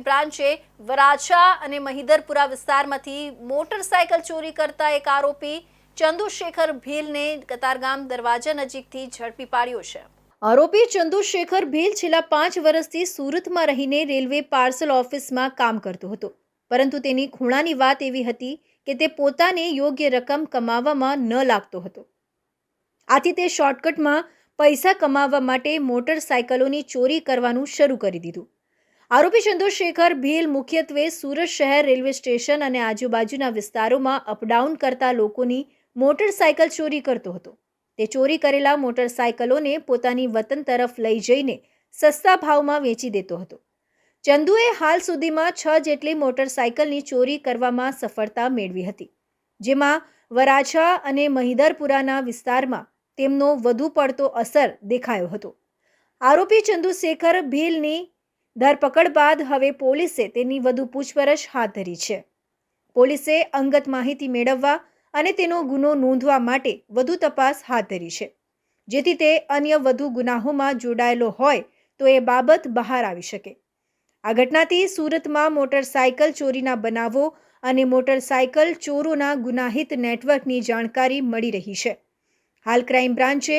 બ્રાન્ચે વરાછા અને મહિધરપુરા વિસ્તારમાંથી મોટરસાયકલ ચોરી કરતા એક આરોપી ચંદુશેખર ભીલને કતારગામ દરવાજા નજીકથી ઝડપી પાડ્યો છે। આરોપી ચંદુશેખર ભીલ છેલ્લા 5 વર્ષથી સુરતમાં રહીને રેલવે પાર્સલ ઓફિસમાં કામ કરતો હતો, પરંતુ તેની ખૂણાની વાત એવી હતી કે તે પોતાને યોગ્ય રકમ કમાવામાં ન લાગતો હતો। આથી તે શોર્ટકટમાં પૈસા કમાવવા માટે મોટરસાયકલોની ચોરી કરવાનું શરૂ કરી દીધું। આરોપી ચંદુશેખર ભીલ મુખ્યત્વે સુરત શહેર રેલવે સ્ટેશન અને આજુબાજુના વિસ્તારોમાં અપડાઉન કરતા લોકોની મોટરસાયકલ ચોરી કરતો હતો। તે ચોરી કરેલા મોટરસાયકલોને પોતાની વતન તરફ લઈ જઈને સસ્તા ભાવમાં વેચી દેતો હતો। ચંદુએ હાલ સુધીમાં 6 જેટલી મોટરસાયકલની ચોરી કરવામાં સફળતા મેળવી હતી, જેમાં વરાછા અને મહિધરપુરાના વિસ્તારમાં તેમનો વધુ પડતો અસર દેખાયો હતો। આરોપી ચંદુશેખર ભીલની ધરપકડ બાદ હવે પોલીસે તેની વધુ પૂછપરછ હાથ ધરી છે। પોલીસે અંગત માહિતી મેળવવા અને તેનો ગુનો નોંધવા માટે વધુ તપાસ હાથ ધરી છે, જેથી તે અન્ય વધુ ગુનાહોમાં જોડાયેલો હોય તો એ બાબત બહાર આવી શકે। આ ઘટનાથી સુરતમાં મોટરસાયકલ ચોરીના બનાવો અને મોટરસાયકલ ચોરોના ગુનાહિત નેટવર્કની જાણકારી મળી રહી છે। હાલ ક્રાઇમ બ્રાન્ચે